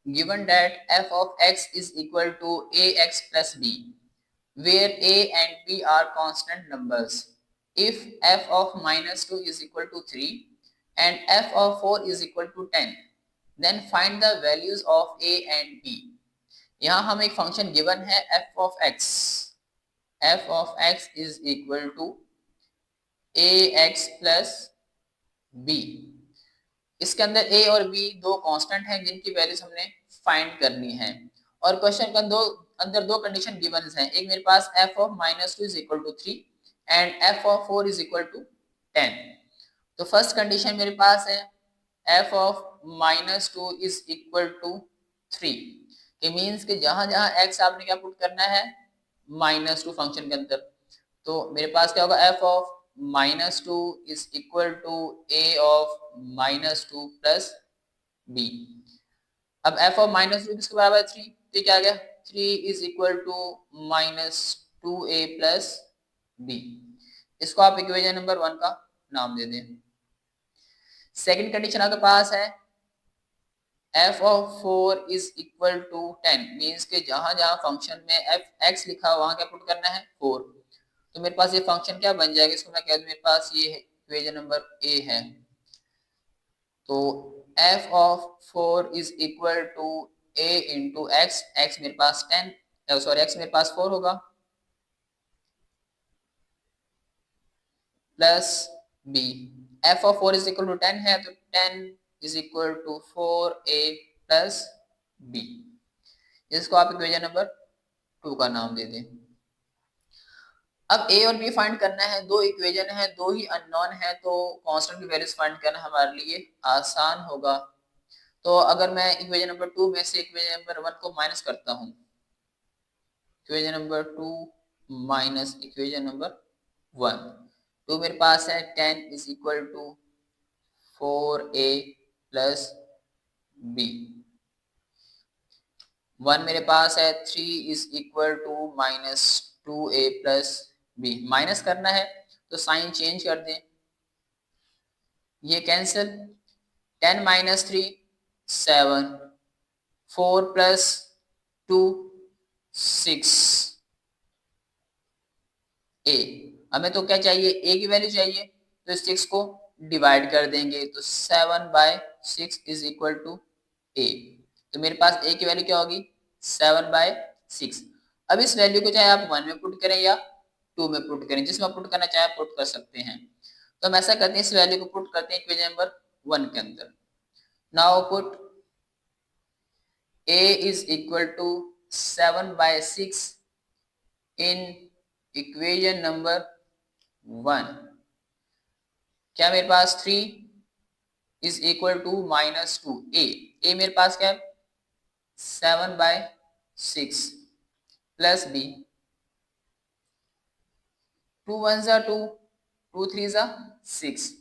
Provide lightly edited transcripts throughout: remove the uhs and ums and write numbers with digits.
given that f of x is equal to ax plus b, where a and b are constant numbers. If f of minus 2 is equal to 3 and f of 4 is equal to 10, then find the values of a and b. यहाँ हम एक function given है f of x is equal to ax plus b. इसके अंदर a और b दो constant हैं जिनकी वैल्यूज हमने फाइंड करनी है, और क्वेश्चन के अंदर दो कंडीशन गिवन हैं. एक मेरे पास f of -2 is equal to 3 and f of 4 is equal to 10. तो फर्स्ट कंडीशन मेरे पास है f of -2 is equal to 3, कि मीन्स कि जहां जहां x आपने क्या पुट करना है -2 फंक्शन के अंदर, तो मेरे पास क्या होगा f of -2 is equal to a of -2 plus b. अब f of -2 किसके बराबर है 3, तो क्या आ गया 3 is equal to -2a plus b. इसको आप इक्वेशन नंबर 1 का नाम दे दें. सेकंड कंडीशन आपके पास है f of 4 is equal to 10, means के जहां जहां फंक्शन में f(x) लिखा वहां क्या पुट करना है 4. तो मेरे पास ये फंक्शन क्या बन जाएगा, इसको मैं कह दूं मेरे पास ये इक्वेशन नंबर ए है. तो f of 4 is equal to a into x. X मेरे पास 10, सॉरी x मेरे पास 4 होगा, plus b. f of 4 is equal to 10 है, तो 10 is equal to 4a plus b. इसको आप इक्वेशन नंबर 2 का नाम दे दें. अब a और b फाइंड करना है, दो इक्वेशन है, दो ही अननोन है, तो कांस्टेंट की वैल्यूज फाइंड करना हमारे लिए आसान होगा. तो अगर मैं इक्वेशन नंबर 2 में से इक्वेशन नंबर 1 को माइनस करता हूं, equation number 2 minus equation number 1, तो मेरे पास है 10 is equal to 4a plus b. 1 मेरे पास है 3 is equal to -2a plus b. Minus करना है तो साइन चेंज कर दें, ये कैंसिल. 10 minus 3 7, 4 plus 2 6 a. हमें तो क्या चाहिए, a की वैल्यू चाहिए, तो इस 6 को डिवाइड कर देंगे, तो 7/6 इज इक्वल टू a. तो मेरे पास a की वैल्यू क्या होगी 7/6. अब इस वैल्यू को चाहे आप 1 में पुट करें या 2 में पुट करें, जिसमें पुट करना चाहे पुट कर सकते हैं. तो हम ऐसा करते हैं, इस वैल्यू को पुट करते हैं इक्वेशन नंबर 1 के अंदर. Now put a is equal to 7/6 in equation number 1. क्या मेरे पास 3 is equal to -2a. a मेरे पास क्या है 7/6 plus b. 2 1s are 2, 2 3s are 6.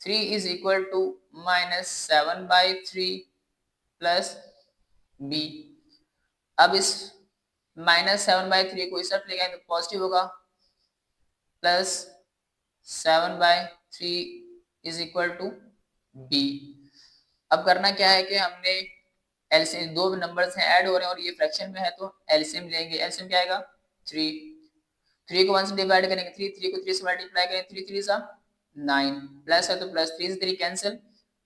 3 is equal to -7/3 plus b. अब इस -7/3 को इस तरफ ले गए तो पॉजिटिव होगा, plus 7/3 is equal to b. अब करना क्या है कि हमने एलसीएम, दो नंबर्स हैं ऐड हो रहे हैं और ये फ्रैक्शन में है, तो एलसीएम लेंगे. एलसीएम क्या आएगा 3. 3 को 1 से डिवाइड करेंगे 3, 3 को 3 से मल्टीप्लाई करेंगे 3 3 सा 9, प्लस है तो प्लस 3 से 3 कैंसिल.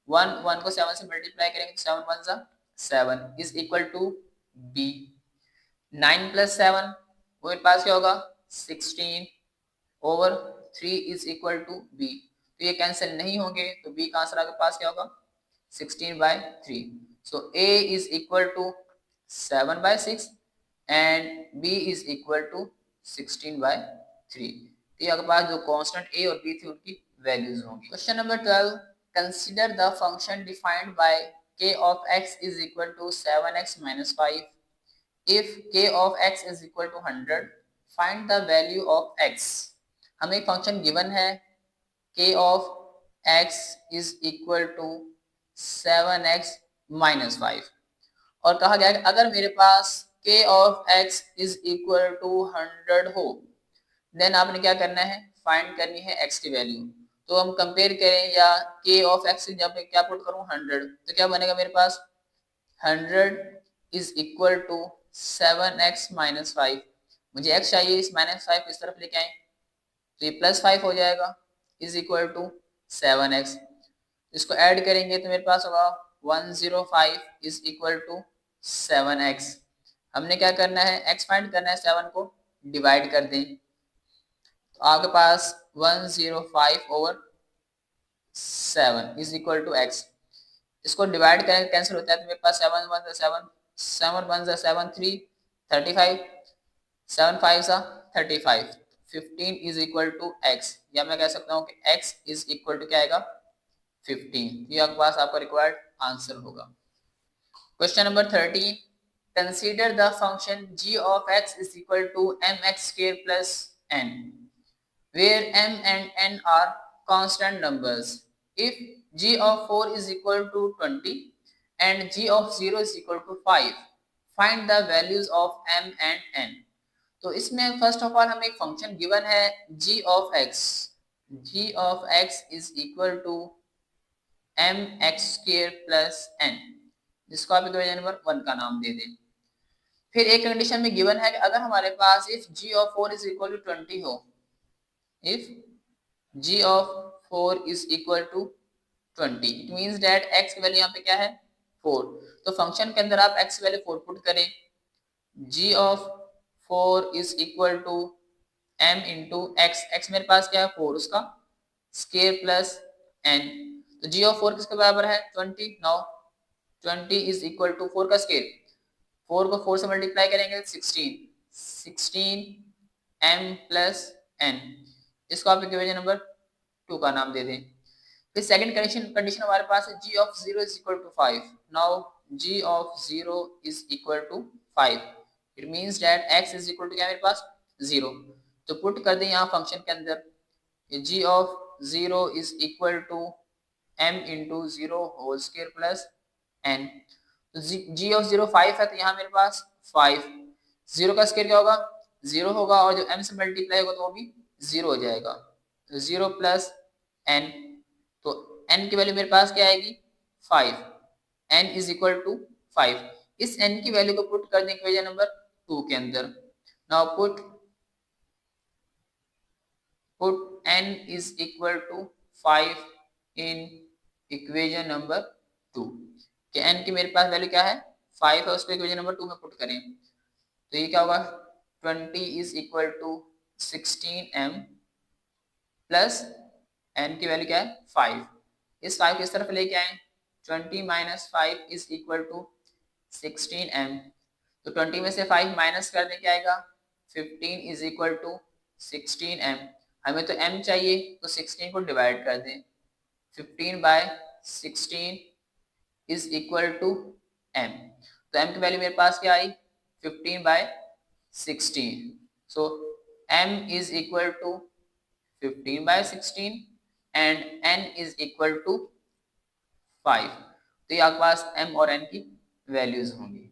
1 1 को 7 से मल्टीप्लाई करेंगे तो 7 1 सा 7 is equal to b. 9 plus 7 वो मेरे पास क्या होगा 16 over 3 is equal to b. तो ये कैंसिल नहीं होंगे, तो b का आंसर आपके पास क्या होगा 16/3. So a is equal to 7/6 and b is equal to 16/3. तो आपके पास जो कांस्टेंट a और b थी उनकी वैल्यूज होंगी. Question number 12, consider the function defined by k of x is equal to 7x minus 5. If k of x is equal to 100, find the value of x. हमें एक function given है k of x is equal to 7x minus 5, और कहा गया कि अगर मेरे पास k of x is equal to 100 हो, देन आपने क्या करना है फाइंड करनी है x की वैल्यू. तो हम कंपेयर करें या k of x जब मैं क्या पुट करूं 100, तो क्या बनेगा मेरे पास 100 is equal to 7x minus 5। मुझे x चाहिए, इस माइनस 5 इस तरफ लेके आए तो ये प्लस 5 हो जाएगा, इज इक्वल टू 7x। इसको ऐड करेंगे तो मेरे पास होगा 105 इज इक्वल टू 7x। हमने क्या करना है, x फाइंड करना है, 7 को डिवाइड कर दें तो आपके पास 105 over 7 is equal to x। इसको डिवाइड करें कैंसिल होता है तो मेरे पास 7 1 7, 7 1 7 3 35, 7 5 35, 15 इज इक्वल टू x, या मैं कह सकता हूँ कि x इज इक्वल टू क्या आएगा 15। ये आपके पास आपका रिक्वायर्ड आंसर होगा। Question number 13, consider the function g of x is equal to mx square plus n where m and n are constant numbers. If g of 4 is equal to 20 and g of 0 is equal to 5, find the values of m and n. तो इसमें first of all हमें एक function given है g of x, g of x is equal to mx square plus n, जिसको आप equation number 1 का नाम दे दें। फिर एक कंडीशन में गिवन है कि अगर हमारे पास if g of 4 is equal to 20 हो, if g of 4 is equal to 20, it means that x की वैल्यू यहाँ पे क्या है 4। तो फंक्शन के अंदर आप x की वैल्यू 4 पुट करें, g of 4 is equal to m into x, x मेरे पास क्या है 4, उसका स्केयर प्लस n, तो g of 4 किसके बराबर है 20। नाउ 20 is equal to 4 का स्केयर, 4 को 4 से मल्टीप्लाई करेंगे 16 m प्लस n, इसको आप इक्वेशन नंबर 2 का नाम दे दें। फिर सेकंड कंडीशन हमारे पास है g of 0 is equal to 5। Now g of 0 is equal to 5, it means that x is equal to क्या मेरे पास 0, तो पुट कर दें यहाँ फंक्शन के अंदर g of 0 is equal to m into 0 whole square plus n। तो g of 0 5 है तो यहाँ मेरे पास 5, 0 का स्क्वायर क्या होगा 0 होगा और जो m से मल्टीप्लाई होगा तो वो भी 0 हो जाएगा, तो 0 प्लस n, तो n की वैल्यू मेरे पास क्या आएगी 5, n इज इक्वल टू 5। इस n की वैल्यू को पुट कर दें इक्वेशन नंबर 2 के अंदर। Now put n is equal to 5 in equation number 2, कि n की मेरे पास वैल्यू क्या है 5 है, उसको इक्वेशन नंबर 2 में पुट करें तो ये क्या होगा 20 is equal to 16m plus n की वैल्यू क्या है 5, इस 5 को इस तरफ लेके आए 20 minus 5 is equal to 16m, तो 20 में से 5 माइनस कर दें क्या आएगा 15 इज इक्वल टू 16m। हमें तो m चाहिए तो 16 को डिवाइड कर दें, 15 by 16 is equal to m, तो m की वैल्यू मेरे पास क्या आई 15 by 16, so m is equal to 15 by 16 and n is equal to 5। तो ये आपके पास m और n की वैल्यूज होंगी।